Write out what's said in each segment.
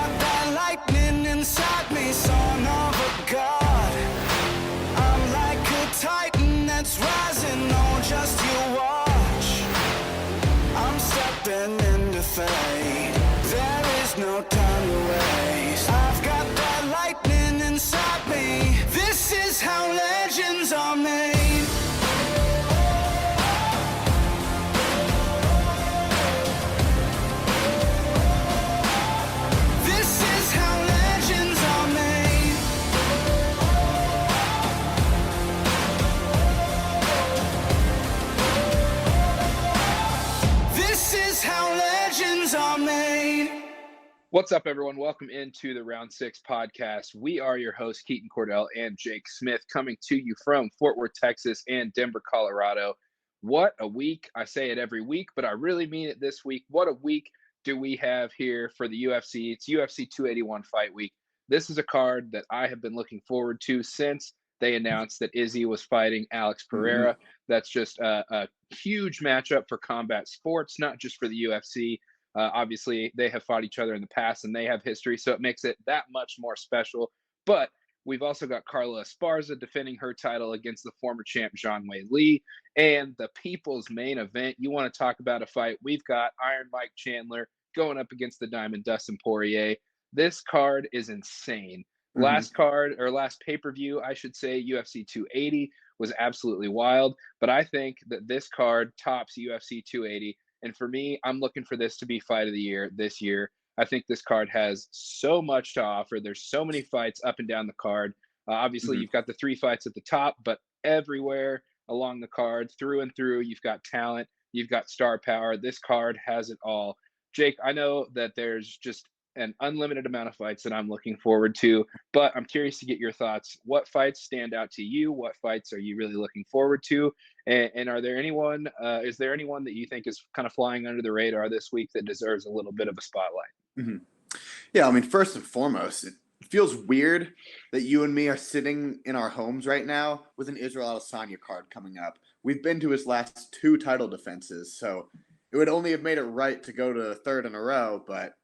got that lightning inside me, son of a god. I'm like a titan that's rising, oh, just you watch. I'm stepping into fate, there is no time to waste. I've got that lightning inside me, this is how legends are made. This is how legends are made. This is how legends are made. What's up, everyone? Welcome into the Round 6 podcast. We are your hosts, Keaton Cordell and Jake Smith, coming to you from Fort Worth, Texas and Denver, Colorado. What a week. I say it every week, but I really mean it this week. What a week do we have here for the UFC? It's UFC 281 Fight Week. This is a card that I have been looking forward to since they announced that Izzy was fighting Alex Pereira. That's just a huge matchup for combat sports, not just for the UFC. Obviously, they have fought each other in the past and they have history, so it makes it that much more special. But we've also got Carla Esparza defending her title against the former champ Zhang Weili. And the people's main event, you want to talk about a fight, we've got Iron Mike Chandler going up against the Diamond Dustin Poirier. This card is insane. Last pay-per-view, I should say, UFC 280 was absolutely wild. But I think that this card tops UFC 280. And for me, I'm looking for this to be fight of the year this year. I think this card has so much to offer. There's so many fights up and down the card. Obviously, you've got the 3 fights at the top, but everywhere along the card, through and through, you've got talent, you've got star power. This card has it all. Jake, I know that there's just an unlimited amount of fights that I'm looking forward to, but I'm curious to get your thoughts. What fights stand out to you? What fights are you really looking forward to? And are there anyone, is there anyone that you think is kind of flying under the radar this week that deserves a little bit of a spotlight? Yeah, I mean, first and foremost, it feels weird that you and me are sitting in our homes right now with an Israel Adesanya card coming up. We've been to his last 2 title defenses, so it would only have made it right to go to the 3rd in a row, but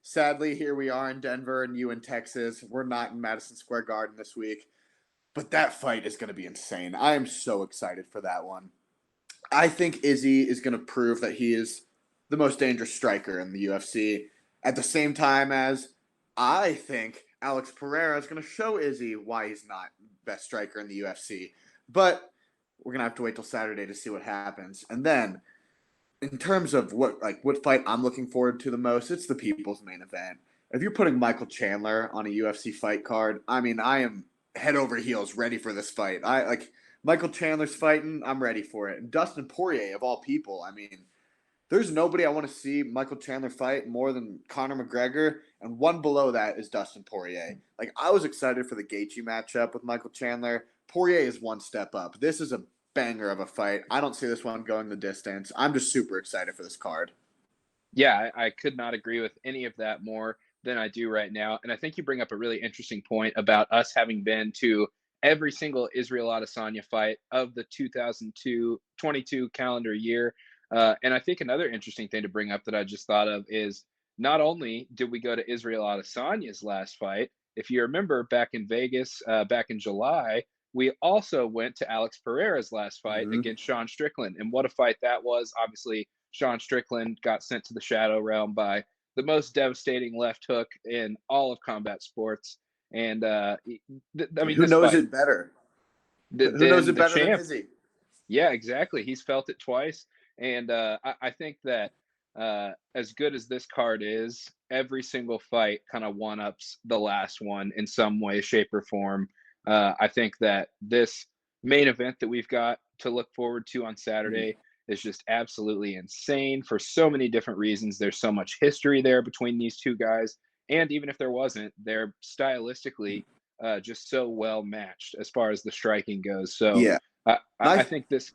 sadly, here we are in Denver and you in Texas. We're not in Madison Square Garden this week. But that fight is going to be insane. I am so excited for that one. I think Izzy is going to prove that he is the most dangerous striker in the UFC. At the same time as I think Alex Pereira is going to show Izzy why he's not best striker in the UFC. But we're going to have to wait till Saturday to see what happens. And then in terms of what fight I'm looking forward to the most, it's the people's main event. If you're putting Michael Chandler on a UFC fight card, I mean, I am head over heels ready for this fight. Michael Chandler's fighting, I'm ready for it. And Dustin Poirier, of all people, I mean, there's nobody I want to see Michael Chandler fight more than Conor McGregor, and one below that is Dustin Poirier. I was excited for the Gaethje matchup with Michael Chandler. Poirier is one step up. This is a banger of a fight. I don't see this one going the distance. I'm just super excited for this card. Yeah, I could not agree with any of that more than I do right now. And I think you bring up a really interesting point about us having been to every single Israel Adesanya fight of the 2022 calendar year. And I think another interesting thing to bring up that I just thought of is not only did we go to Israel Adesanya's last fight, if you remember back in Vegas, back in July, we also went to Alex Pereira's last fight against Sean Strickland. And what a fight that was. Obviously, Sean Strickland got sent to the shadow realm by the most devastating left hook in all of combat sports. And I mean, who knows it better? Who knows it better than Izzy? Yeah, exactly. He's felt it twice. And I think that as good as this card is, every single fight kind of one-ups the last one in some way, shape, or form. I think that this main event that we've got to look forward to on Saturday is just absolutely insane for so many different reasons. There's so much history there between these two guys. And even if there wasn't, they're stylistically just so well matched as far as the striking goes. So yeah, I think this.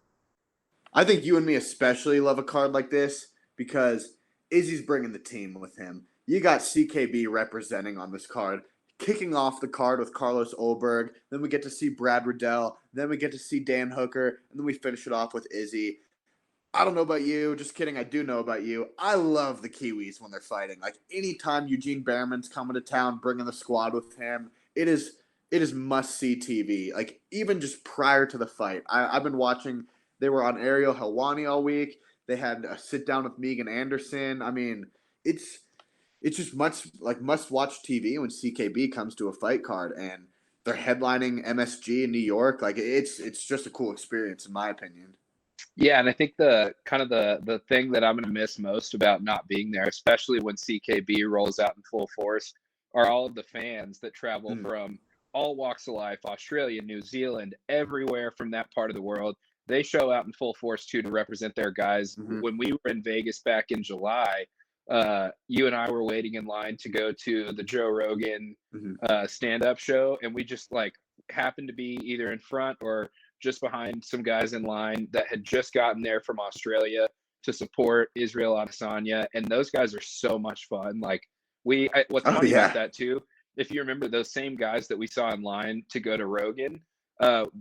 I think you and me especially love a card like this because Izzy's bringing the team with him. You got CKB representing on this card, kicking off the card with Carlos Ulberg. Then we get to see Brad Riddell. Then we get to see Dan Hooker. And then we finish it off with Izzy. I don't know about you. Just kidding. I do know about you. I love the Kiwis when they're fighting. Like anytime Eugene Behrman's coming to town, bringing the squad with him, it is must see TV. Like even just prior to the fight, I've been watching. They were on Ariel Helwani all week. They had a sit down with Megan Anderson. I mean, it's it's just must watch TV when CKB comes to a fight card and they're headlining MSG in New York. Like it's just a cool experience in my opinion. Yeah, and I think the thing that I'm gonna miss most about not being there, especially when CKB rolls out in full force, are all of the fans that travel Mm. from all walks of life, Australia, New Zealand, everywhere from that part of the world. They show out in full force too to represent their guys. Hmm. When we were in Vegas back in July, you and I were waiting in line to go to the Joe Rogan Hmm. stand-up show, and we just like happened to be either in front or just behind some guys in line that had just gotten there from Australia to support Israel Adesanya, and those guys are so much fun. Like what's Oh funny about yeah. that too, if you remember those same guys that we saw in line to go to Rogan,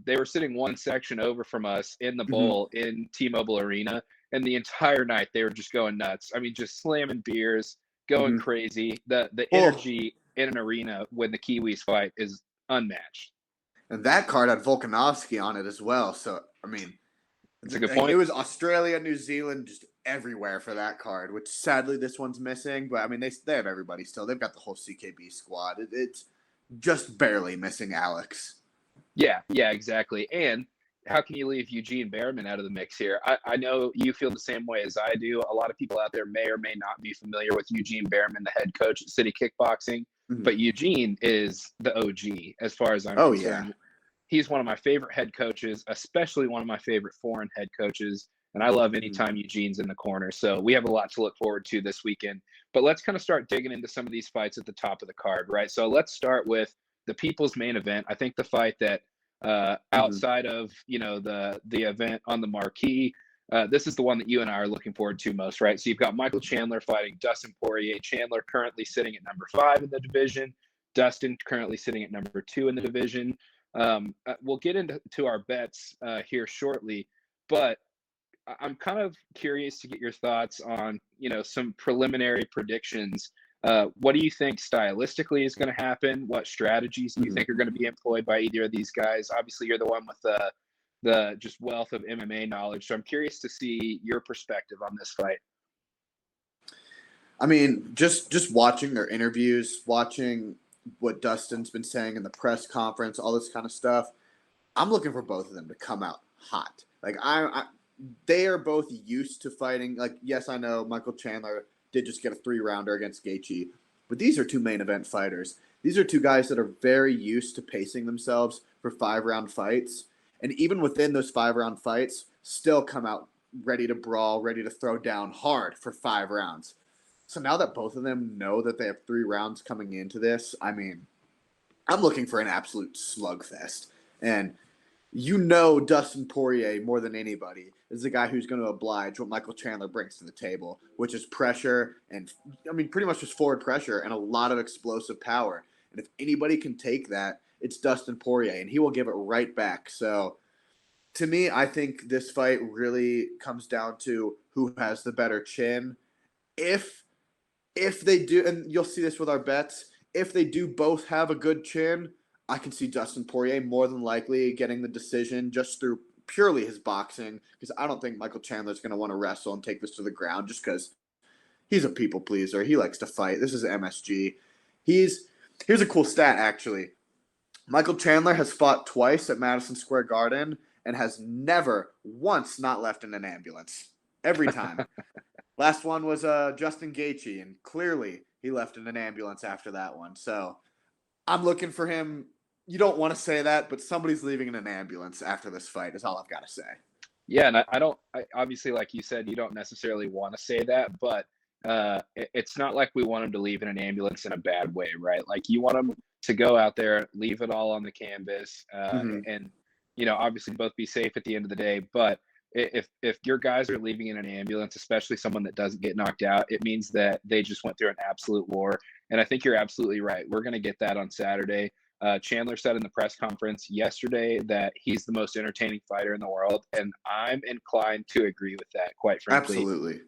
they were sitting one section over from us in the Hmm. bowl in T-Mobile Arena, and the entire night they were just going nuts. I mean, just slamming beers, going Hmm. crazy. The Oh, energy in an arena when the Kiwis fight is unmatched. and that card had Volkanovski on it as well. So I mean, It's a good it point. was Australia, New Zealand, just everywhere for that card. Which sadly this one's missing, but I mean they have everybody still. They've got the whole CKB squad. It's just barely missing Alex. Yeah, yeah, exactly. And how can you leave Eugene Behrman out of the mix here? I know you feel the same way as I do. A lot of people out there may or may not be familiar with Eugene Behrman, the head coach at City Kickboxing, Mhm. but Eugene is the OG as far as I'm Oh yeah. concerned. He's one of my favorite head coaches, especially one of my favorite foreign head coaches. And I love Mhm. anytime Eugene's in the corner. So we have a lot to look forward to this weekend. But let's kind of start digging into some of these fights at the top of the card, right? So let's start with the people's main event. I think the fight that Mhm. outside of the event on the marquee, this is the one that you and I are looking forward to most, right? So you've got Michael Chandler fighting Dustin Poirier. Chandler currently sitting at number 5 in the division. Dustin currently sitting at number 2 in the division. We'll get into our bets here shortly, but I'm kind of curious to get your thoughts on, some preliminary predictions. What do you think stylistically is going to happen? What strategies do you Mhm. think are going to be employed by either of these guys? Obviously, you're the one with the just wealth of MMA knowledge, so I'm curious to see your perspective on this fight. I mean, just watching their interviews, watching what Dustin's been saying in the press conference, all this kind of stuff. I'm looking for both of them to come out hot. Like they are both used to fighting. Like yes, I know Michael Chandler did just get a 3 rounder against Gaethje, but these are two main event fighters. These are two guys that are very used to pacing themselves for 5 round fights, and even within those 5 round fights, still come out ready to brawl, ready to throw down hard for 5 rounds. So now that both of them know that they have 3 rounds coming into this, I mean, I'm looking for an absolute slugfest. And Dustin Poirier more than anybody is the guy who's going to oblige what Michael Chandler brings to the table, which is pressure and, I mean, pretty much just forward pressure and a lot of explosive power. And if anybody can take that, it's Dustin Poirier, and he will give it right back. So to me, I think this fight really comes down to who has the better chin. If they do, and you'll see this with our bets, if they do both have a good chin, I can see Dustin Poirier more than likely getting the decision just through purely his boxing, because I don't think Michael Chandler's going to want to wrestle and take this to the ground just because he's a people pleaser. He likes to fight. This is MSG. Here's a cool stat actually. Michael Chandler has fought twice at Madison Square Garden and has never once not left in an ambulance. Every time. Last one was Justin Gaethje, and clearly he left in an ambulance after that one. So I'm looking for him. You don't want to say that, but somebody's leaving in an ambulance after this fight is all I've got to say. Yeah, and I don't. Obviously, like you said, you don't necessarily want to say that, but it's not like we want him to leave in an ambulance in a bad way, right? Like you want him to go out there, leave it all on the canvas, Mm-hmm. and obviously both be safe at the end of the day. But if your guys are leaving in an ambulance, especially someone that doesn't get knocked out, it means that they just went through an absolute war. And I think you're absolutely right. We're going to get that on Saturday. Chandler said in the press conference yesterday that he's the most entertaining fighter in the world, and I'm inclined to agree with that, quite frankly. Absolutely.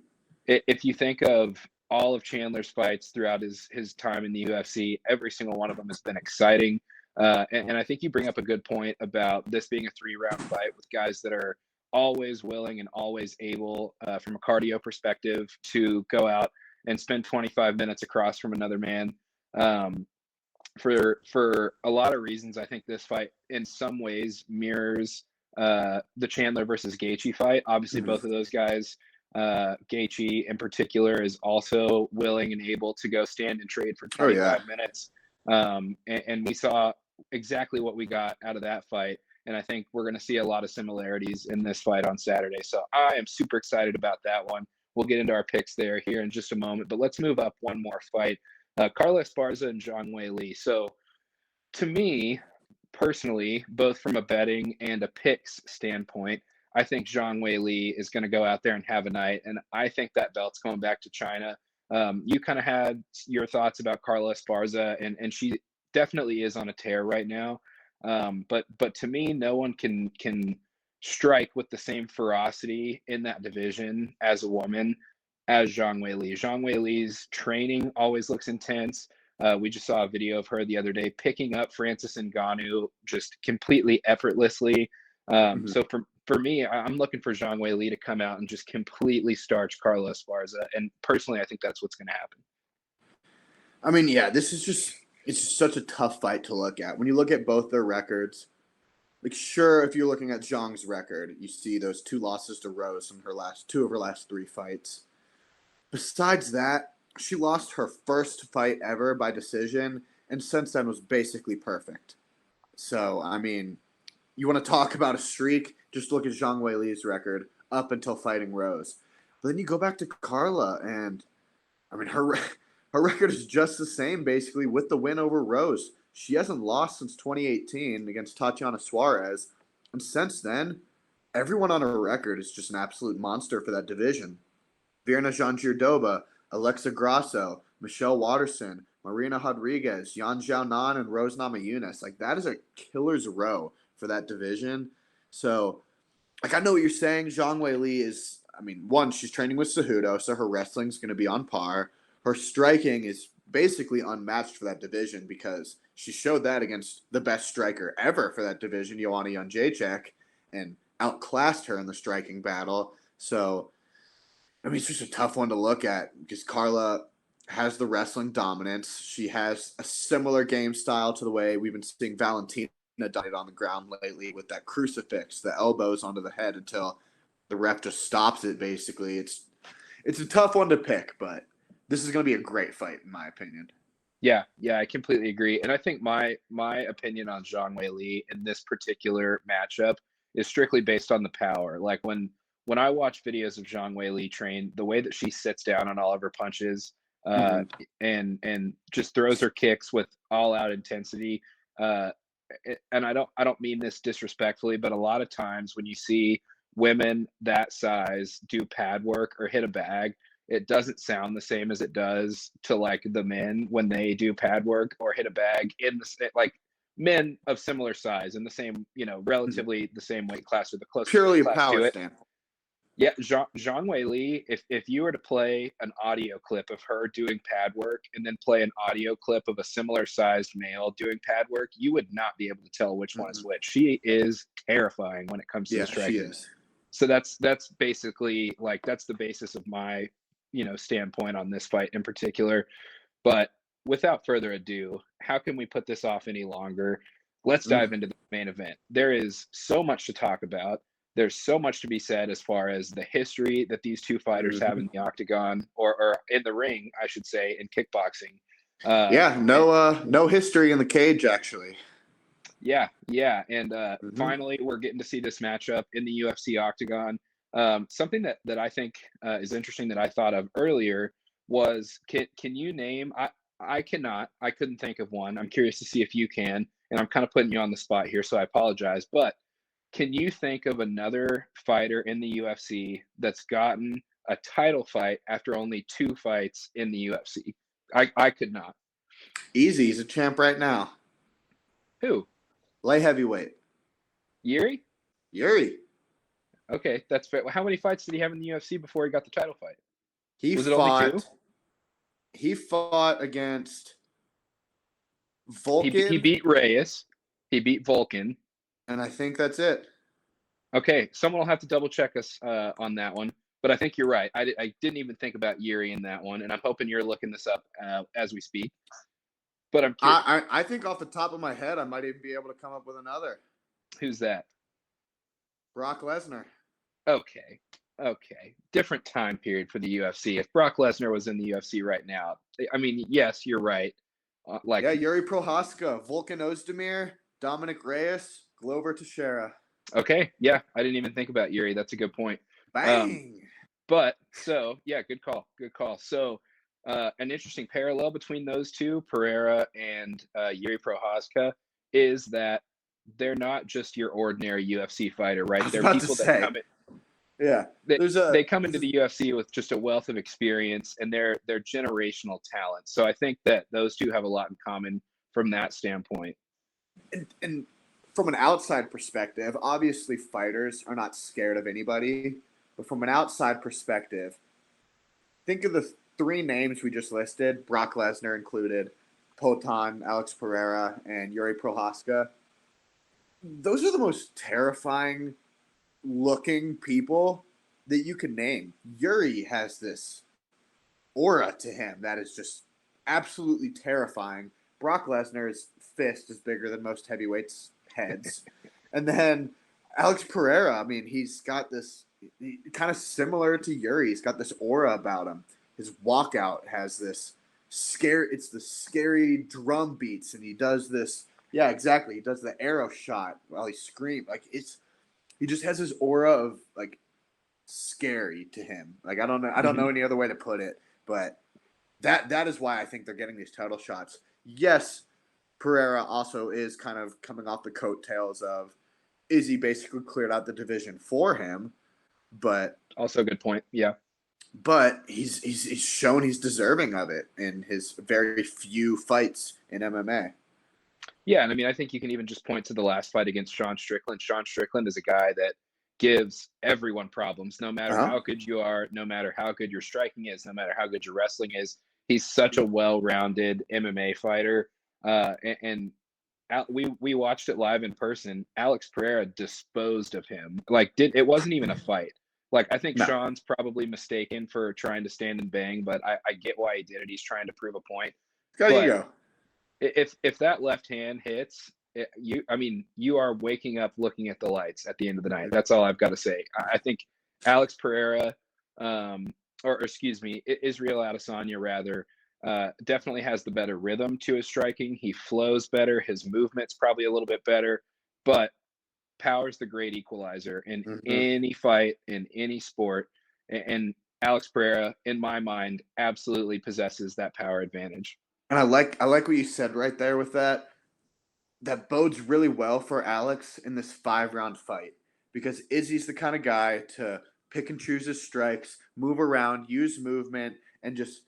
If you think of all of Chandler's fights throughout his time in the UFC, every single one of them has been exciting. And I think you bring up a good point about this being a 3-round fight with guys that are always willing and always able, from a cardio perspective, to go out and spend 25 minutes across from another man. For a lot of reasons, I think this fight in some ways mirrors the Chandler versus Gaethje fight. Obviously, both of those guys, Gaethje in particular, is also willing and able to go stand and trade for 25 minutes. And we saw exactly what we got out of that fight. And I think we're going to see a lot of similarities in this fight on Saturday. So I am super excited about that one. We'll get into our picks there here in just a moment, but let's move up one more fight. Carla Esparza and Zhang Weili. So to me, personally, both from a betting and a picks standpoint, I think Zhang Weili is going to go out there and have a night, and I think that belt's going back to China. You kind of had your thoughts about Carla Esparza, and she definitely is on a tear right now. But to me, no one can strike with the same ferocity in that division as a woman as Zhang Weili. Zhang Weili's training always looks intense. We just saw a video of her the other day picking up Francis Ngannou just completely effortlessly. So for me, I'm looking for Zhang Weili to come out and just completely starch Carla Esparza. And personally, I think that's what's going to happen. I mean, yeah, it's just such a tough fight to look at. When you look at both their records, like, sure, if you're looking at Zhang's record, you see those 2 losses to Rose in her last 3 fights. Besides that, she lost her first fight ever by decision, and since then was basically perfect. So, I mean, you want to talk about a streak? Just look at Zhang Weili's record up until fighting Rose. But then you go back to Carla, and I mean, her record is just the same, basically, with the win over Rose. She hasn't lost since 2018 against Tatiana Suarez, and since then, everyone on her record is just an absolute monster for that division. Virna Jandiroba, Alexa Grasso, Michelle Watterson, Marina Rodriguez, Yan Xiaonan, and Rose Namajunas. Like, that is a killer's row for that division. So, like, I know what you're saying. Zhang Weili is, I mean, one, she's training with Cejudo, so her wrestling's going to be on par. Her striking is basically unmatched for that division because she showed that against the best striker ever for that division, Joanna Jędrzejczyk, and outclassed her in the striking battle. So, I mean, it's just a tough one to look at because Carla has the wrestling dominance. She has a similar game style to the way we've been seeing Valentina done it on the ground lately with that crucifix, the elbows onto the head until the ref just stops it, basically. It's a tough one to pick, but this is going to be a great fight, in my opinion. Yeah, I completely agree. And I think my opinion on Zhang Weili in this particular matchup is strictly based on the power. Like, when I watch videos of Zhang Weili train, the way that she sits down on all of her punches and just throws her kicks with all out intensity. And I don't mean this disrespectfully, but a lot of times when you see women that size do pad work or hit a bag, it doesn't sound the same as it does to like the men when they do pad work or hit a bag in the like men of similar size in the same, relatively the same weight class or the closest Purely weight class power to it. standpoint. Yeah, Zhang Weili, if you were to play an audio clip of her doing pad work and then play an audio clip of a similar sized male doing pad work, you would not be able to tell which one is which. She is terrifying when it comes to the striking. She is. So that's basically like that's the basis of my standpoint on this fight in particular. But without further ado, how can we put this off any longer? Let's dive into the main event. There is so much to talk about. There's so much to be said as far as the history that these two fighters have in the octagon or in the ring, I should say, in kickboxing. No history in the cage, actually. Yeah. And finally, we're getting to see this matchup in the UFC octagon. Something that I think is interesting that I thought of earlier was, can you name, I couldn't think of one. I'm curious to see if you can, and I'm kind of putting you on the spot here, so I apologize, but can you think of another fighter in the UFC that's gotten a title fight after only 2 fights in the UFC? I could not. Easy. He's a champ right now. Who? Light heavyweight. Yuri? Yuri. Okay, that's fair. How many fights did he have in the UFC before he got the title fight? He Was it only two? fought. He fought against He Vulcan, beat Reyes. He beat Vulcan. and I think that's it. Okay, someone will have to double check us on that one. But I think you're right. I didn't even think about Yuri in that one, and I'm hoping you're looking this up as we speak. But I'm curious. I think off the top of my head, I might even be able to come up with another. Who's that? Brock Lesnar. Okay. Different time period for the UFC. If Brock Lesnar was in the UFC right now, I mean, yes, you're right. Yeah, Yuri Prohaska, Volkan Ozdemir, Dominic Reyes, Glover Teixeira. Okay, yeah, I didn't even think about Yuri. That's a good point. Bang! But so, yeah, good call. So, an interesting parallel between those two, Pereira and Yuri Prohaska, is that they're not just your ordinary UFC fighter, right? They're people that come in. Yeah, they come into the UFC with just a wealth of experience, and they're generational talent. So I think that those two have a lot in common from that standpoint. And from an outside perspective, obviously fighters are not scared of anybody. But from an outside perspective, think of the three names we just listed, Brock Lesnar included, Potan, Alex Pereira, and Yuri Prohaska. Those are the most terrifying looking people that you can name. Yuri has this aura to him that is just absolutely terrifying. Brock Lesnar's fist is bigger than most heavyweights' heads. And then Alex Pereira, I mean, he's got this kind of similar to Yuri. He's got this aura about him. His walkout has this scary drum beats, and he does this. Yeah, exactly. He does the arrow shot while he screams. Like he just has this aura of like scary to him. Like I don't know any other way to put it, but that is why I think they're getting these title shots. Yes, Pereira also is kind of coming off the coattails of Izzy basically cleared out the division for him, but also a good point. Yeah. But he's shown he's deserving of it in his very few fights in MMA. Yeah, and I mean, I think you can even just point to the last fight against Sean Strickland. Sean Strickland is a guy that gives everyone problems, no matter how good you are, no matter how good your striking is, no matter how good your wrestling is. He's such a well-rounded MMA fighter, and we watched it live in person. Alex Pereira disposed of him. Like, it wasn't even a fight. Like, I think Sean's probably mistaken for trying to stand and bang, but I get why he did it. He's trying to prove a point. Got ego. If that left hand hits, you are waking up looking at the lights at the end of the night. That's all I've got to say. I think Alex Pereira, Israel Adesanya rather, definitely has the better rhythm to his striking. He flows better. His movement's probably a little bit better, but power's the great equalizer in any fight, in any sport. And Alex Pereira, in my mind, absolutely possesses that power advantage. And I like what you said right there with that. That bodes really well for Alex in this 5-round fight because Izzy's the kind of guy to pick and choose his strikes, move around, use movement, and just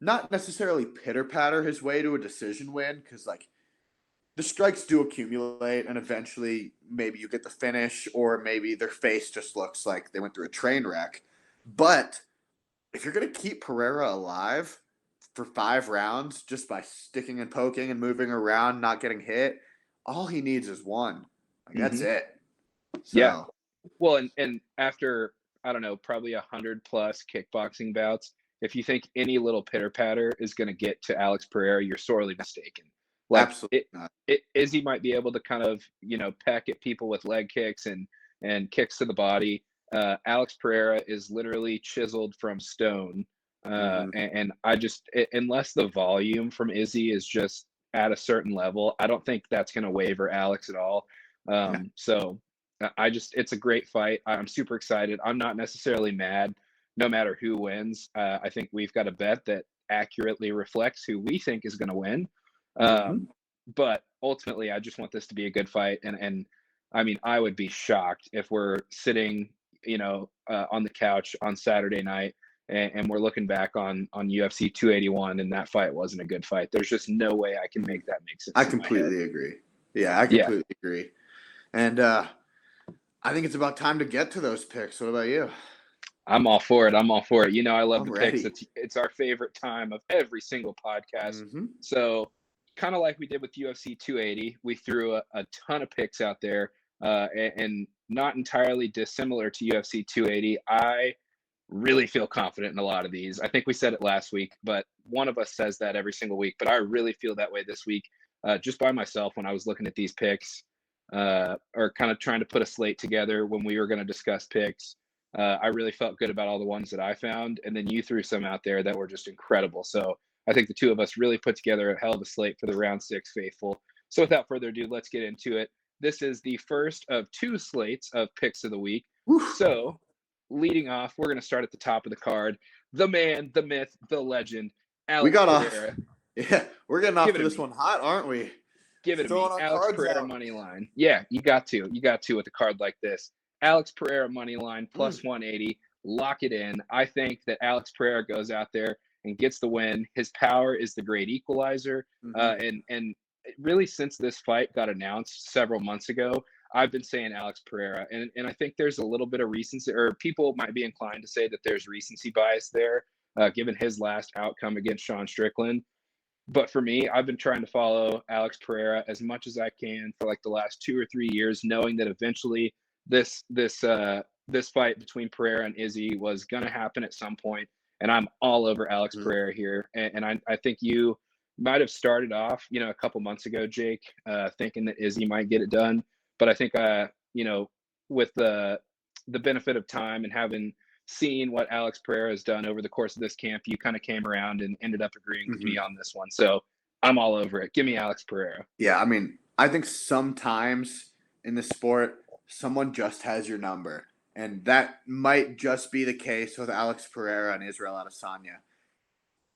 not necessarily pitter-patter his way to a decision win because, like, the strikes do accumulate and eventually maybe you get the finish or maybe their face just looks like they went through a train wreck. But if you're going to keep Pereira alive for 5 rounds just by sticking and poking and moving around, not getting hit, all he needs is one. Like, that's it. So. Yeah. Well, and after, I don't know, probably 100+ kickboxing bouts, if you think any little pitter patter is going to get to Alex Pereira, you're sorely mistaken. Like, absolutely not. Izzy might be able to kind of, peck at people with leg kicks and kicks to the body. Alex Pereira is literally chiseled from stone. And I just, unless the volume from Izzy is just at a certain level, I don't think that's going to waver Alex at all. So it's a great fight. I'm super excited. I'm not necessarily mad no matter who wins. I think we've got a bet that accurately reflects who we think is going to win. But ultimately, I just want this to be a good fight. And I mean, I would be shocked if we're sitting, on the couch on Saturday night and we're looking back on UFC 281 and that fight wasn't a good fight. There's just no way I can make that make sense. I completely agree. Yeah, I Yeah, completely agree. And I think it's about time to get to those picks. What about you? I'm all for it. I'm all for it. I love I'm the picks. ready. It's our favorite time of every single podcast. Mm-hmm. So, kind of like we did with UFC 280, we threw a ton of picks out there, and not entirely dissimilar to UFC 280. I really feel confident in a lot of these. I think we said it last week, but one of us says that every single week. But I really feel that way this week, just by myself when I was looking at these picks, or kind of trying to put a slate together when we were going to discuss picks. I really felt good about all the ones that I found, and then you threw some out there that were just incredible. So I think the two of us really put together a hell of a slate for the round six faithful. So without further ado, let's get into it. This is the first of two slates of picks of the week. Whew. So leading off, we're going to start at the top of the card. The man, the myth, the legend, We Alex got off. Pereira. Yeah, we're getting off Give to it to this me. one hot, aren't we? Give it to Throwing me. our Alex cards Pereira out. money line. Yeah, you got to. You got to with a card like this. Alex Pereira money line plus Mm. 180. Lock it in. I think that Alex Pereira goes out there and gets the win. His power is the great equalizer. Mm-hmm. And really, since this fight got announced several months ago, I've been saying Alex Pereira. And I think there's a little bit of recency, or people might be inclined to say that there's recency bias there, given his last outcome against Sean Strickland. But for me, I've been trying to follow Alex Pereira as much as I can for like the last 2 or 3 years, knowing that eventually this fight between Pereira and Izzy was going to happen at some point, and I'm all over Alex Mm-hmm. Pereira here. And I think you might have started off, a couple months ago, Jake, thinking that Izzy might get it done, but I think with the benefit of time and having seen what Alex Pereira has done over the course of this camp, you kind of came around and ended up agreeing with Mm-hmm. me on this one. So I'm all over it. Give me Alex Pereira. Yeah, I mean, I think sometimes in the sport, someone just has your number. And that might just be the case with Alex Pereira and Israel Adesanya.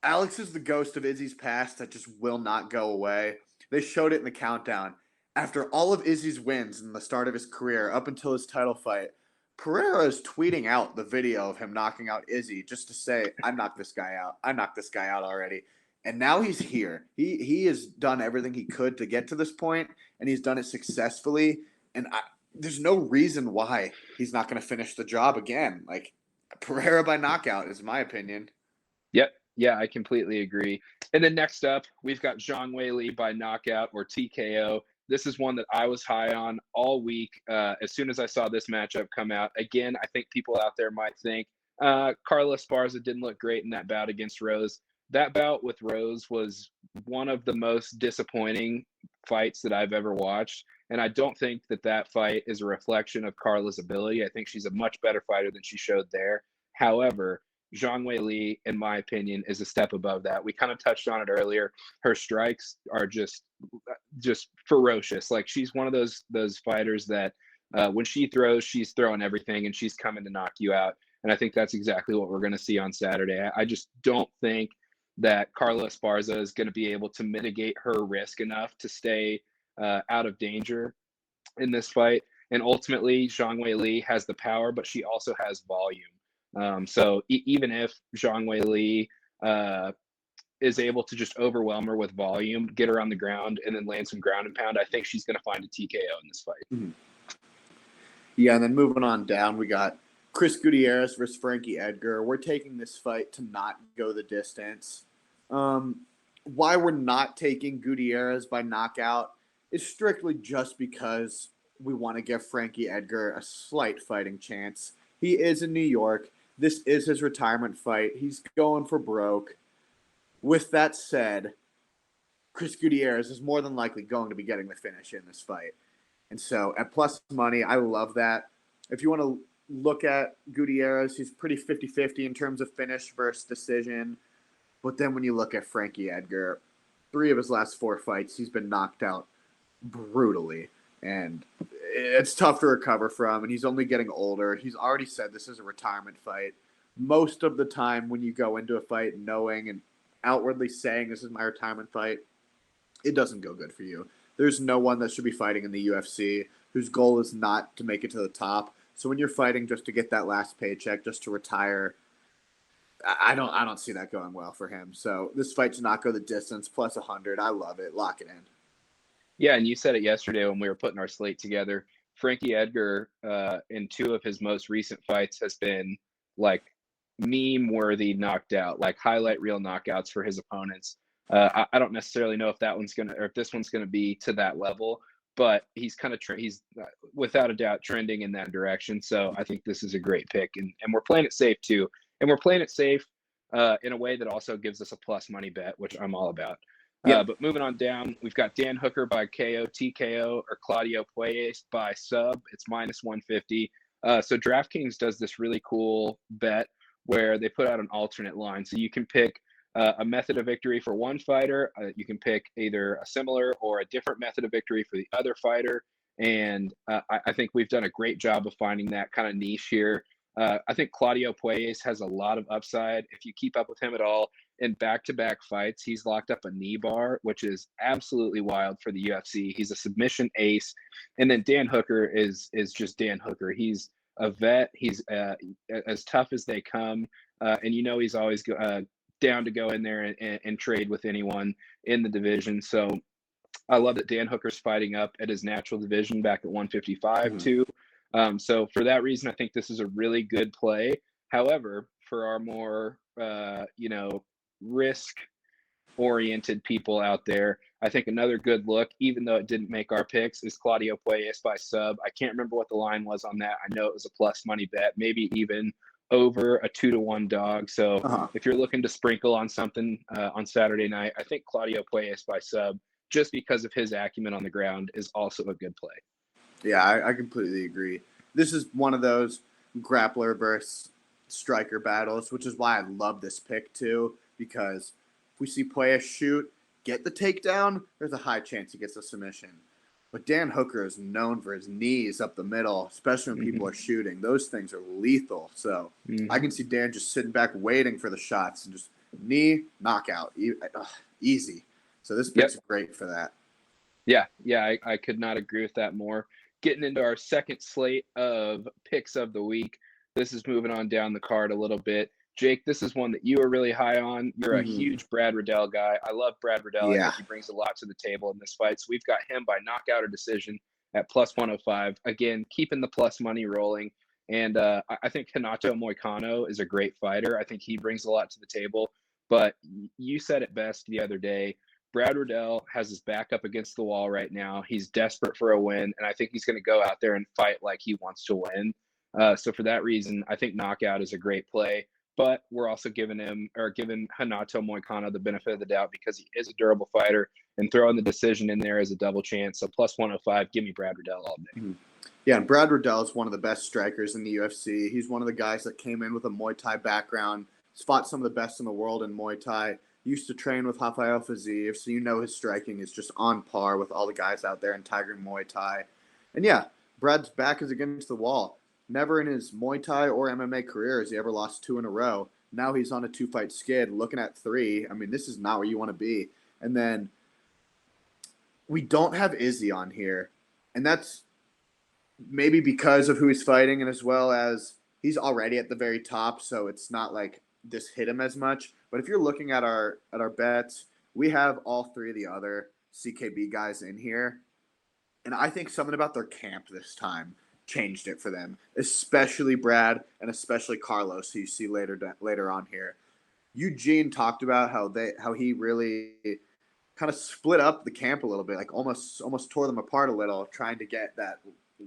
Alex is the ghost of Izzy's past that just will not go away. They showed it in the countdown. After all of Izzy's wins in the start of his career, up until his title fight, Pereira is tweeting out the video of him knocking out Izzy just to say, I knocked this guy out. I knocked this guy out already. And now he's here. He has done everything he could to get to this point, and he's done it successfully. And there's no reason why he's not going to finish the job again. Like, Pereira by knockout is my opinion. Yep. Yeah, I completely agree. And then next up, we've got Zhang Weili by knockout or TKO. This is one that I was high on all week. As soon as I saw this matchup come out, again, I think people out there might think Carla Esparza didn't look great in that bout against Rose. That bout with Rose was one of the most disappointing fights that I've ever watched. And I don't think that fight is a reflection of Carla's ability. I think she's a much better fighter than she showed there. However, Zhang Weili, in my opinion, is a step above that. We kind of touched on it earlier. Her strikes are just ferocious. Like she's one of those fighters that when she throws, she's throwing everything and she's coming to knock you out. And I think that's exactly what we're going to see on Saturday. I just don't think that Carla Esparza is going to be able to mitigate her risk enough to stay out of danger in this fight. And ultimately, Zhang Weili has the power, but she also has volume. So even if Zhang Weili is able to just overwhelm her with volume, get her on the ground, and then land some ground and pound, I think she's going to find a TKO in this fight. Mm-hmm. Yeah, and then moving on down, we got Chris Gutierrez versus Frankie Edgar. We're taking this fight to not go the distance. Why we're not taking Gutierrez by knockout is strictly just because we want to give Frankie Edgar a slight fighting chance. He is in New York. This is his retirement fight. He's going for broke. With that said, Chris Gutierrez is more than likely going to be getting the finish in this fight. And so at plus money, I love that. If you want to look at Gutierrez, he's pretty 50-50 in terms of finish versus decision. But then when you look at Frankie Edgar, 3 of his last 4 fights, he's been knocked out brutally. And it's tough to recover from, and he's only getting older. He's already said this is a retirement fight. Most of the time when you go into a fight knowing and outwardly saying this is my retirement fight, it doesn't go good for you. There's no one that should be fighting in the UFC whose goal is not to make it to the top. So when you're fighting just to get that last paycheck, just to retire, I don't see that going well for him. So this fight to not go the distance, plus 100, I love it. Lock it in. Yeah, and you said it yesterday when we were putting our slate together. Frankie Edgar, in two of his most recent fights, has been like meme-worthy knocked out, like highlight reel knockouts for his opponents. I don't necessarily know if that one's gonna or if this one's gonna be to that level, but he's kind of he's without a doubt trending in that direction. So I think this is a great pick, and we're playing it safe too, and we're playing it safe in a way that also gives us a plus money bet, which I'm all about. Yep. But moving on down, we've got Dan Hooker by KO, TKO, or Claudio Puelles by sub. It's minus 150. So DraftKings does this really cool bet where they put out an alternate line. So you can pick a method of victory for one fighter. You can pick either a similar or a different method of victory for the other fighter. And I think we've done a great job of finding that kind of niche here. I think Claudio Puelles has a lot of upside. If you keep up with him at all, in back-to-back fights, he's locked up a knee bar, which is absolutely wild for the UFC. He's a submission ace, and then Dan Hooker is just Dan Hooker. He's a vet. He's as tough as they come, and he's always down to go in there and trade with anyone in the division. So I love that Dan Hooker's fighting up at his natural division back at 155 too. So for that reason, I think this is a really good play. However, for our more risk oriented people out there, I think another good look, even though it didn't make our picks, is Claudio Puelles by sub. I can't remember what the line was on that. I know it was a plus money bet, maybe even over a 2-1 dog. So if you're looking to sprinkle on something on Saturday night, I think Claudio Puelles by sub, just because of his acumen on the ground, is also a good play. Yeah, I completely agree. This is one of those grappler versus striker battles, which is why I love this pick too, because if we see Puelles shoot, get the takedown, there's a high chance he gets a submission. But Dan Hooker is known for his knees up the middle, especially when people are shooting. Those things are lethal. So I can see Dan just sitting back waiting for the shots and just knee, knockout. Easy. So this pick's great for that. Yeah, I could not agree with that more. Getting into our second slate of picks of the week. This is moving on down the card a little bit. Jake, this is one that you are really high on. You're a huge Brad Riddell guy. I love Brad Riddell. I think he brings a lot to the table in this fight. So we've got him by knockout or decision at plus 105. Again, keeping the plus money rolling. And I think Renato Moicano is a great fighter. I think he brings a lot to the table. But you said it best the other day. Brad Riddell has his back up against the wall right now. He's desperate for a win, and I think he's going to go out there and fight like he wants to win. So for that reason, I think knockout is a great play. But we're also giving Renato Moicano the benefit of the doubt because he is a durable fighter, and throwing the decision in there as a double chance. So plus 105, give me Brad Riddell all day. Yeah, and Brad Riddell is one of the best strikers in the UFC. He's one of the guys that came in with a Muay Thai background. He's fought some of the best in the world in Muay Thai. Used to train with Rafael Fiziev, so his striking is just on par with all the guys out there in Tiger Muay Thai. And yeah, Brad's back is against the wall. Never in his Muay Thai or MMA career has he ever lost 2 in a row. Now he's on a 2-fight skid, looking at 3. I mean, this is not where you want to be. And then we don't have Izzy on here, and that's maybe because of who he's fighting, and as well as he's already at the very top, so it's not like this hit him as much. But if you're looking at our bets, we have all 3 of the other CKB guys in here, and I think something about their camp this time changed it for them, especially Brad and especially Carlos, who you see later on here. Eugene talked about how he really kind of split up the camp a little bit, like almost tore them apart a little, trying to get that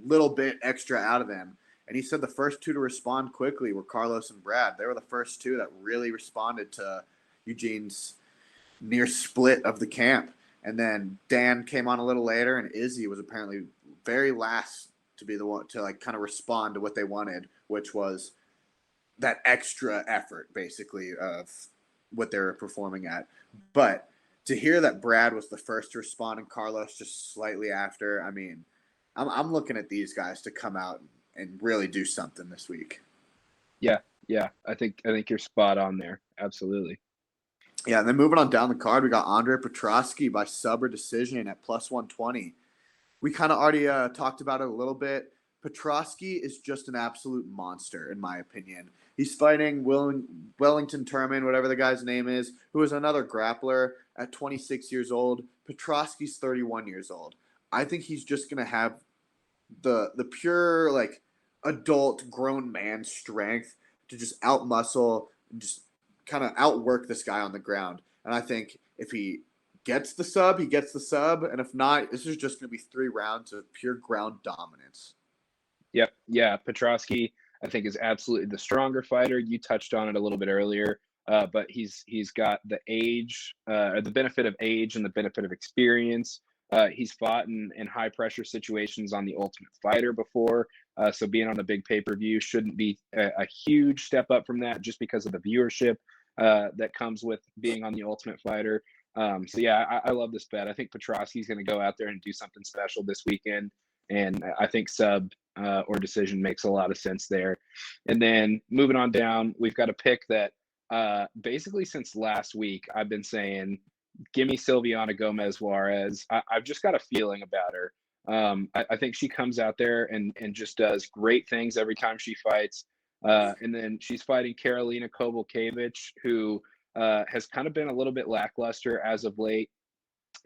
little bit extra out of them. And he said the first 2 to respond quickly were Carlos and Brad. They were the first 2 that really responded to Eugene's near split of the camp. And then Dan came on a little later, and Izzy was apparently very last to be the one to like kind of respond to what they wanted, which was that extra effort, basically, of what they were performing at. But to hear that Brad was the first to respond and Carlos just slightly after, I mean, I'm looking at these guys to come out and really do something this week. Yeah. I think you're spot on there. Absolutely. Yeah, and then moving on down the card, we got Andre Petrosky by sub or decision at plus 120. We kind of already talked about it a little bit. Petrosky is just an absolute monster, in my opinion. He's fighting Wellington Turman, whatever the guy's name is, who is another grappler at 26 years old. Petrosky's 31 years old. I think he's just going to have the pure, like, adult, grown man strength to just outmuscle and just kind of outwork this guy on the ground. And I think if he gets the sub, he gets the sub. And if not, this is just going to be 3 rounds of pure ground dominance. Yep. Yeah. Petrosky, I think, is absolutely the stronger fighter. You touched on it a little bit earlier, but he's got the age, or the benefit of age and the benefit of experience. He's fought in high pressure situations on the Ultimate Fighter before, so being on a big pay-per-view shouldn't be a huge step up from that, just because of the viewership that comes with being on the Ultimate Fighter. So yeah, I love this bet. I think Petrosky's going to go out there and do something special this weekend, and I think sub or decision makes a lot of sense there. And then moving on down, we've got a pick that basically since last week I've been saying, give me Silviana Gomez Juarez. I've just got a feeling about her. I think she comes out there and just does great things every time she fights. And then she's fighting Karolina Kowalkiewicz, who has kind of been a little bit lackluster as of late.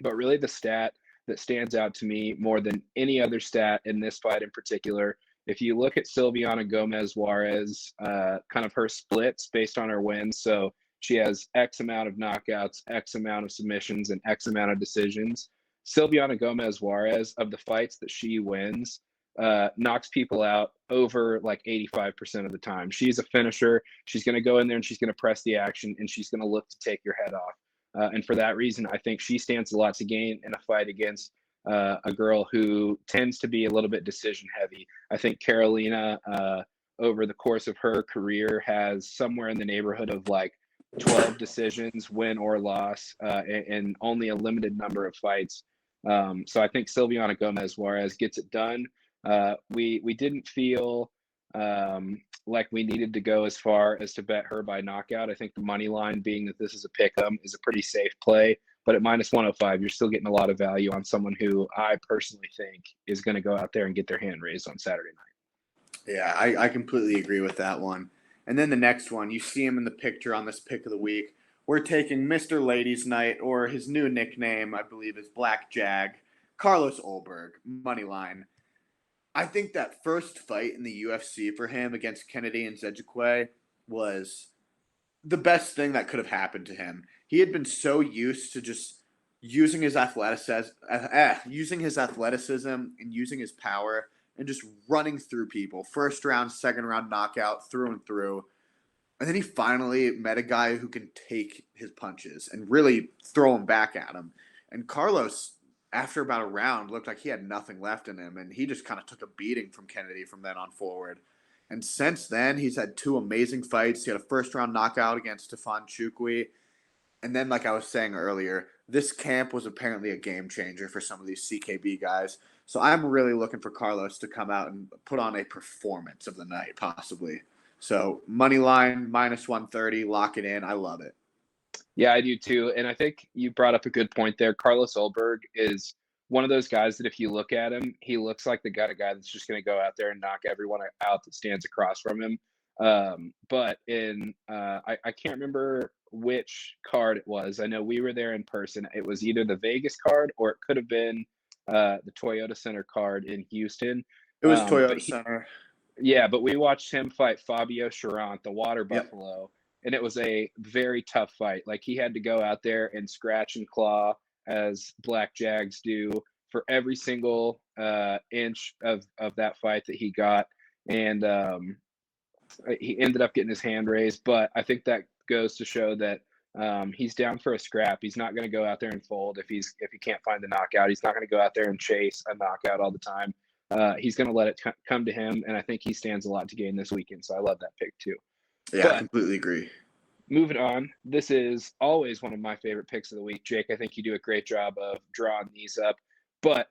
But really the stat that stands out to me more than any other stat in this fight in particular, if you look at Silviana Gomez Juarez, kind of her splits based on her wins. So she has X amount of knockouts, X amount of submissions, and X amount of decisions. Silviana Gomez Juarez, of the fights that she wins, knocks people out over like 85% of the time. She's a finisher. She's going to go in there and she's going to press the action, and she's going to look to take your head off. And for that reason, I think she stands a lot to gain in a fight against a girl who tends to be a little bit decision heavy. I think Karolina, over the course of her career, has somewhere in the neighborhood of like 12 decisions, win or loss, and only a limited number of fights. So I think Silviana Gomez Juarez gets it done. We didn't feel like we needed to go as far as to bet her by knockout. I think the money line, being that this is a pick'em, is a pretty safe play. But at minus 105, you're still getting a lot of value on someone who I personally think is going to go out there and get their hand raised on Saturday night. Yeah, I completely agree with that one. And then the next one, you see him in the picture on this pick of the week. We're taking Mr. Ladies Night, or his new nickname, I believe, is Black Jag, Carlos Ulberg, money line. I think that first fight in the UFC for him against Kennedy Nzechukwu was the best thing that could have happened to him. He had been so used to just using his athleticism and using his power and just running through people. First round, second round knockout, through and through. And then he finally met a guy who can take his punches and really throw them back at him. And Carlos, after about a round, looked like he had nothing left in him, and he just kind of took a beating from Kennedy from then on forward. And since then, he's had 2 amazing fights. He had a first-round knockout against Stefan Chukwi. And then, like I was saying earlier, this camp was apparently a game changer for some of these CKB guys. So I'm really looking for Carlos to come out and put on a performance of the night, possibly. So money line, minus 130, lock it in. I love it. Yeah, I do too. And I think you brought up a good point there. Carlos Ulberg is one of those guys that if you look at him, he looks like the guy that's just going to go out there and knock everyone out that stands across from him. But I can't remember which card it was. I know we were there in person. It was either the Vegas card or it could have been the Toyota Center card in Houston. It was Toyota Center. Yeah, but we watched him fight Fabio Charant, the Water Buffalo. Yep. And it was a very tough fight. Like, he had to go out there and scratch and claw, as Black Jags do, for every single inch of that fight that he got. And he ended up getting his hand raised. But I think that goes to show that he's down for a scrap. He's not going to go out there and fold if he can't find the knockout. He's not going to go out there and chase a knockout all the time. He's going to let it come to him, and I think he stands a lot to gain this weekend. So I love that pick too. Yeah, I completely agree. Moving on, this is always one of my favorite picks of the week, Jake. I think you do a great job of drawing these up, but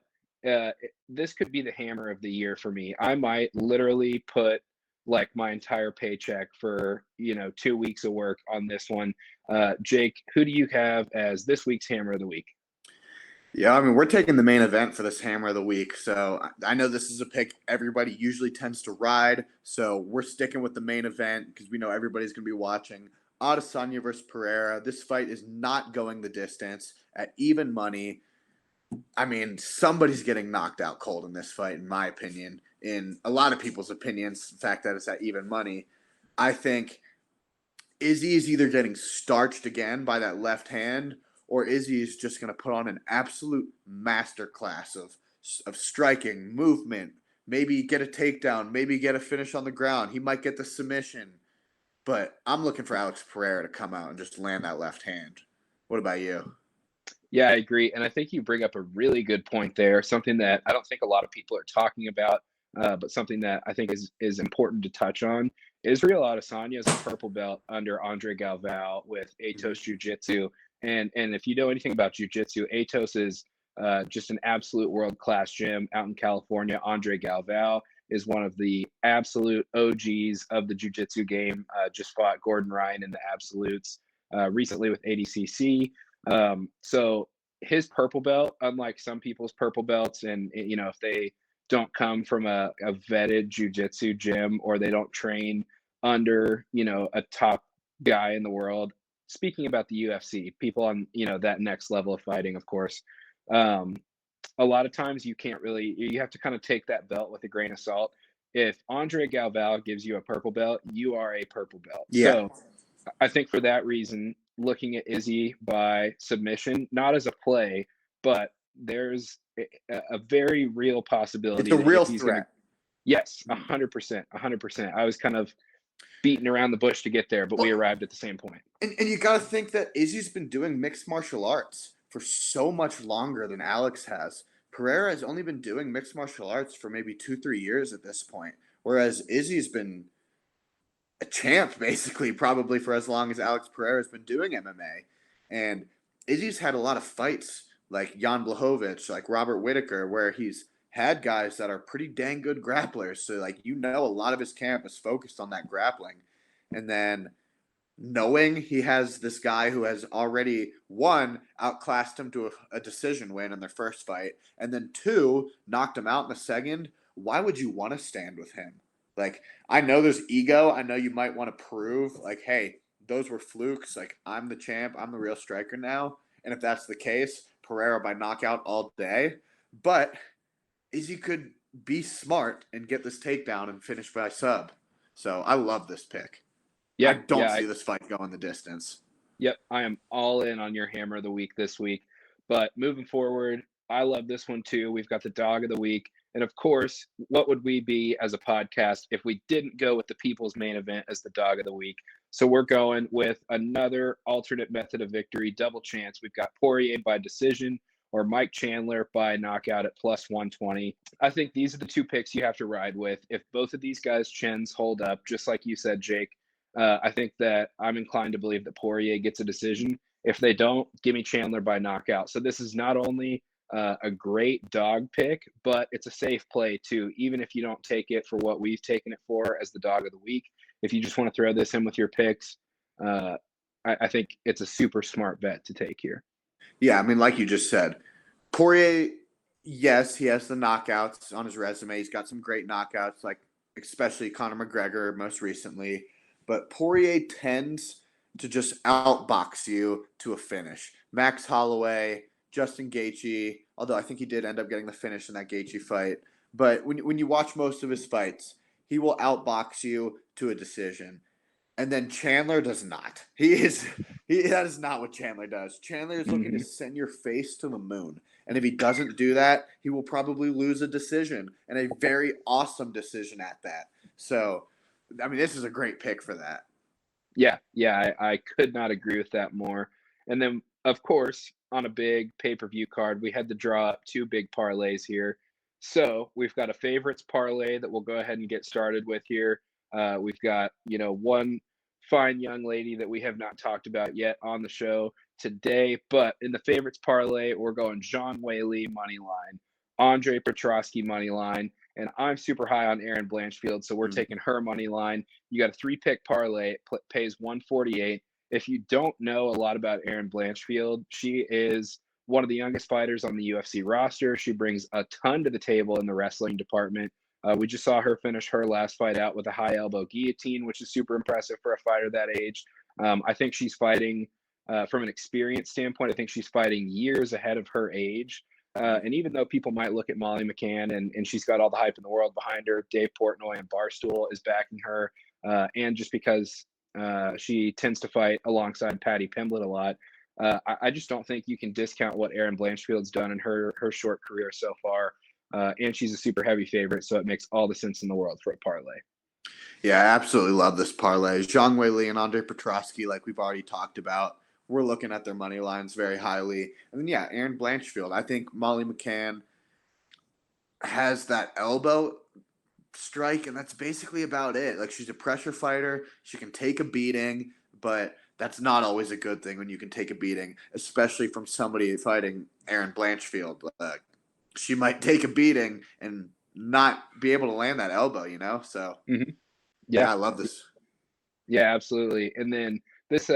this could be the hammer of the year for me. I might literally put like my entire paycheck for 2 weeks of work on this one. Jake, who do you have as this week's hammer of the week? Yeah, I mean, we're taking the main event for this hammer of the week. So I know this is a pick everybody usually tends to ride. So we're sticking with the main event because we know everybody's going to be watching. Adesanya versus Pereira. This fight is not going the distance at even money. I mean, somebody's getting knocked out cold in this fight, in my opinion. In a lot of people's opinions, the fact that it's at even money, I think Izzy is either getting starched again by that left hand, or Izzy is just going to put on an absolute masterclass of striking, movement, maybe get a takedown, maybe get a finish on the ground. He might get the submission. But I'm looking for Alex Pereira to come out and just land that left hand. What about you? Yeah, I agree. And I think you bring up a really good point there, something that I don't think a lot of people are talking about, but something that I think is important to touch on. Israel Adesanya is a purple belt under Andre Galvao with Atos Jiu-Jitsu. And if you know anything about Jiu-Jitsu, Atos is just an absolute world-class gym out in California. Andre Galvao is one of the absolute OGs of the Jiu-Jitsu game, just fought Gordon Ryan in the absolutes recently with ADCC. So his purple belt, unlike some people's purple belts, and if they don't come from a vetted jujitsu gym or they don't train under a top guy in the world. Speaking about the UFC, people on that next level of fighting, of course, a lot of times you have to kind of take that belt with a grain of salt. If Andre Galvao gives you a purple belt, you are a purple belt. Yeah. So I think for that reason, looking at Izzy by submission, not as a play, but there's a very real possibility. It's a real he's threat. Yes, 100%, 100%. I was kind of beating around the bush to get there, but we arrived at the same point. And you got to think that Izzy's been doing mixed martial arts for so much longer than Alex has. Pereira has only been doing mixed martial arts for maybe 2-3 years at this point, whereas Izzy's been a champ basically probably for as long as Alex Pereira's been doing MMA. And Izzy's had a lot of fights like Jan Blachowicz, like Robert Whitaker, where he's had guys that are pretty dang good grapplers. So a lot of his camp is focused on that grappling. And then knowing he has this guy who has already, one, outclassed him to a decision win in their first fight, and then two, knocked him out in the second, why would you want to stand with him? I know there's ego. I know you might want to prove, hey, those were flukes. I'm the champ. I'm the real striker now. And if that's the case, Pereira by knockout all day. But Izzy could be smart and get this takedown and finish by sub. So I love this pick. Yeah, I don't see this fight going the distance. Yep, I am all in on your hammer of the week this week. But moving forward, I love this one too. We've got the dog of the week. And of course, what would we be as a podcast if we didn't go with the people's main event as the dog of the week? So we're going with another alternate method of victory, double chance. We've got Poirier by decision or Mike Chandler by knockout at plus 120. I think these are the two picks you have to ride with. If both of these guys' chins hold up, just like you said, Jake, I think that I'm inclined to believe that Poirier gets a decision. If they don't, give me Chandler by knockout. So this is not only a great dog pick, but it's a safe play too, even if you don't take it for what we've taken it for as the dog of the week. If you just want to throw this in with your picks, I think it's a super smart bet to take here. Yeah, I mean, like you just said, Poirier, yes, he has the knockouts on his resume. He's got some great knockouts, especially Conor McGregor most recently. But Poirier tends to just outbox you to a finish. Max Holloway, Justin Gaethje, although I think he did end up getting the finish in that Gaethje fight. But when you watch most of his fights, he will outbox you to a decision. And then Chandler does not. That is not what Chandler does. Chandler is looking to send your face to the moon. And if he doesn't do that, he will probably lose a decision, and a very awesome decision at that. So, I mean, this is a great pick for that. Yeah, I could not agree with that more. And then, of course, on a big pay-per-view card, we had to draw up two big parlays here. So we've got a favorites parlay that we'll go ahead and get started with here. We've got, one fine young lady that we have not talked about yet on the show today. But in the favorites parlay, we're going Zhang Weili money line, Andre Petrosky money line, and I'm super high on Erin Blanchfield, so we're taking her money line. You got a 3-pick parlay, pays 148. If you don't know a lot about Erin Blanchfield, she is one of the youngest fighters on the UFC roster. She brings a ton to the table in the wrestling department. We just saw her finish her last fight out with a high elbow guillotine, which is super impressive for a fighter that age. I think she's fighting from an experience standpoint. I think she's fighting years ahead of her age. And even though people might look at Molly McCann and she's got all the hype in the world behind her, Dave Portnoy and Barstool is backing her. And just because she tends to fight alongside Patty Pimblett a lot, I just don't think you can discount what Erin Blanchfield's done in her short career so far. And she's a super heavy favorite, so it makes all the sense in the world for a parlay. Yeah, I absolutely love this parlay. Zhang Weili and Andre Petrosky, like we've already talked about, we're looking at their money lines very highly. And then, yeah, Erin Blanchfield. I think Molly McCann has that elbow strike, and that's basically about it. Like, she's a pressure fighter. She can take a beating, but that's not always a good thing when you can take a beating, especially from somebody fighting Erin Blanchfield. She might take a beating and not be able to land that elbow, So, yeah, I love this. Yeah, absolutely. And then this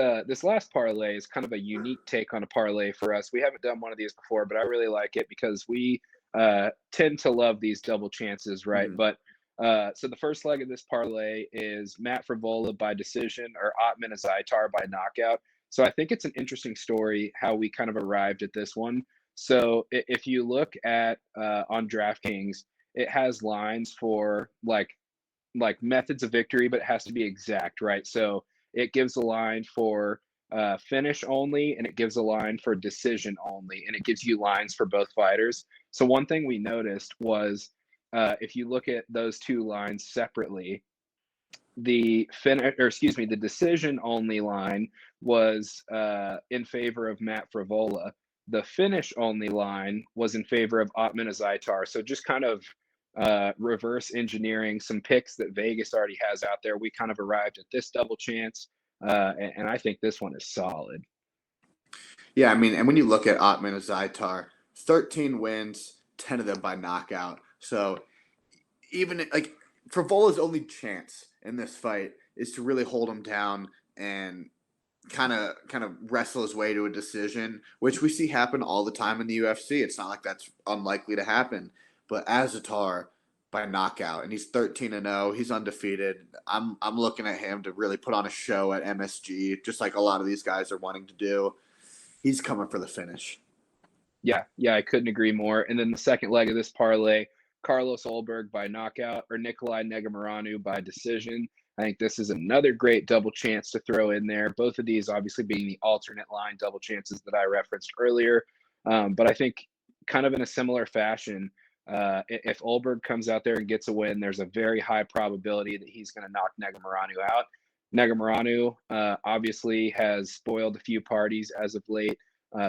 last parlay is kind of a unique take on a parlay for us. We haven't done one of these before, but I really like it because we tend to love these double chances, right? But so the first leg of this parlay is Matt Frivola by decision or Otman Azaitar by knockout. So I think it's an interesting story how we kind of arrived at this one. So if you look at on DraftKings, it has lines for like methods of victory, but it has to be exact, right? So it gives a line for finish only, and it gives a line for decision only, and it gives you lines for both fighters. So one thing we noticed was if you look at those two lines separately, the decision only line was in favor of Matt Frivola. The finish only line was in favor of Otman Azaitar. So just kind of reverse engineering some picks that Vegas already has out there. We kind of arrived at this double chance, and I think this one is solid. Yeah, I mean, and when you look at Otman Azaitar, 13 wins, 10 of them by knockout. So even like Frivola's only chance in this fight is to really hold him down and kind of wrestle his way to a decision, which we see happen all the time in the UFC. It's not like that's unlikely to happen. But Azaitar by knockout, and he's 13-0. He's undefeated. I'm looking at him to really put on a show at MSG, just like a lot of these guys are wanting to do. He's coming for the finish. Yeah, I couldn't agree more. And then the second leg of this parlay, Carlos Ulberg by knockout or Nikolai Negumereanu by decision. I think this is another great double chance to throw in there. Both of these obviously being the alternate line double chances that I referenced earlier. But I think kind of in a similar fashion, if Ulberg comes out there and gets a win, there's a very high probability that he's going to knock Negumereanu out. Negumereanu obviously has spoiled a few parties as of late.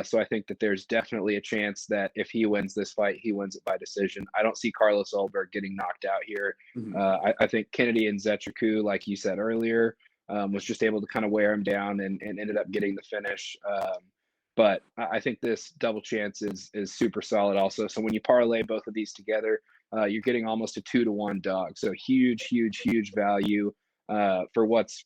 So I think that there's definitely a chance that if he wins this fight, he wins it by decision. I don't see Carlos Ulberg getting knocked out here. I think Kennedy and Zetriku, like you said earlier, was just able to kind of wear him down and ended up getting the finish. But I think this double chance is super solid also. So when you parlay both of these together, you're getting almost a 2-to-1 dog. So huge value for what's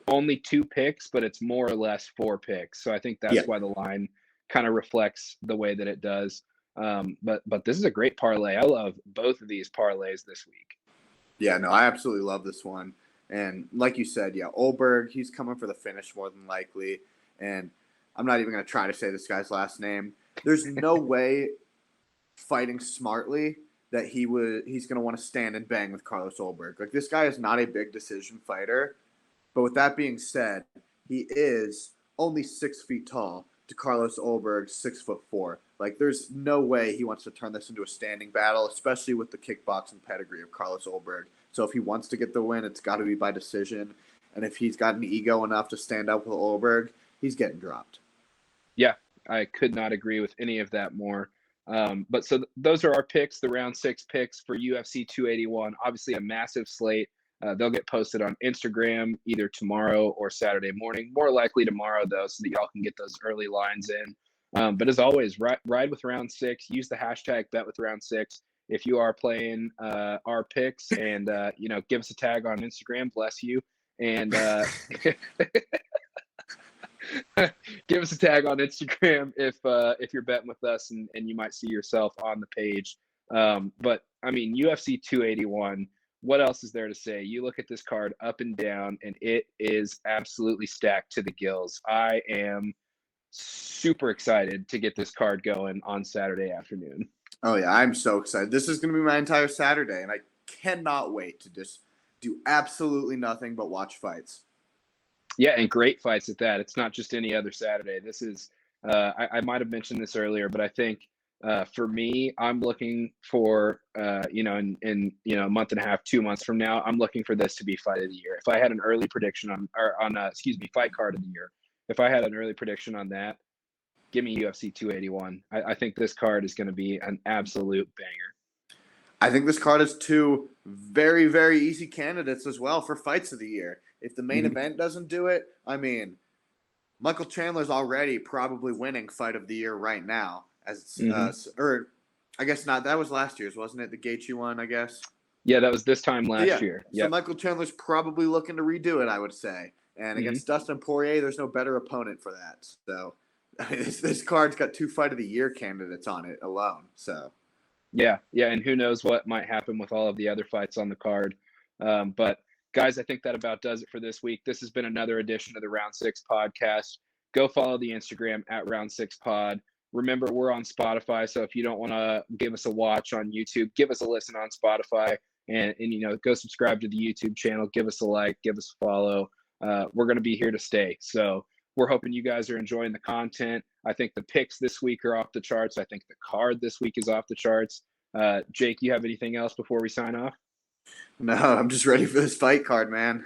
only 2 picks, but it's more or less 4 picks. So I think that's why the line kind of reflects the way that it does. But this is a great parlay. I love both of these parlays this week. Yeah, no, I absolutely love this one. And like you said, Ulberg, he's coming for the finish more than likely. And I'm not even going to try to say this guy's last name. There's no way fighting smartly that he's going to want to stand and bang with Carlos Ulberg. Like, this guy is not a big decision fighter. But with that being said, he is only 6 feet tall to Carlos Ulberg's 6'4". Like, there's no way he wants to turn this into a standing battle, especially with the kickboxing pedigree of Carlos Ulberg. So if he wants to get the win, it's got to be by decision. And if he's got an ego enough to stand up with Ulberg, he's getting dropped. Yeah, I could not agree with any of that more. But so those are our picks, the round 6 picks for UFC 281. Obviously a massive slate. They'll get posted on Instagram either tomorrow or Saturday morning. More likely tomorrow, though, so that y'all can get those early lines in. But as always, ride with round 6. Use the hashtag #BetWithRound6 if you are playing our picks, and give us a tag on Instagram. Bless you, and give us a tag on Instagram if you're betting with us, and you might see yourself on the page. But I mean, UFC 281. what else is there to say? You look at this card up and down, and it is absolutely stacked to the gills. I am super excited to get this card going on Saturday afternoon. Oh, yeah, I'm so excited. This is going to be my entire Saturday, and I cannot wait to just do absolutely nothing but watch fights. Yeah, and great fights at that. It's not just any other Saturday. This is, I might have mentioned this earlier, but I think for me, I'm looking for, in a month and a half, 2 months from now, I'm looking for this to be fight of the year. If I had an early prediction fight card of the year, if I had an early prediction on that, give me UFC 281. I think this card is going to be an absolute banger. I think this card has two very, very easy candidates as well for fights of the year. If the main event doesn't do it, I mean, Michael Chandler's already probably winning fight of the year right now. Or I guess not. That was last year's, wasn't it? The Gaethje one, I guess. Yeah, that was this time last year. Yep. So Michael Chandler's probably looking to redo it, I would say. And against Dustin Poirier, there's no better opponent for that. So I mean, this card's got two fight of the year candidates on it alone. So. Yeah, and who knows what might happen with all of the other fights on the card. But guys, I think that about does it for this week. This has been another edition of the Round 6 podcast. Go follow the Instagram at Round 6 Pod. Remember, we're on Spotify, so if you don't want to give us a watch on YouTube, give us a listen on Spotify, and go subscribe to the YouTube channel. Give us a like, give us a follow. We're going to be here to stay. So we're hoping you guys are enjoying the content. I think the picks this week are off the charts. I think the card this week is off the charts. Jake, you have anything else before we sign off? No, I'm just ready for this fight card, man.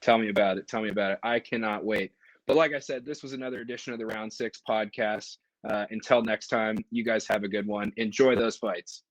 Tell me about it. I cannot wait. But like I said, this was another edition of the Round 6 podcast. Until next time, you guys have a good one. Enjoy those fights.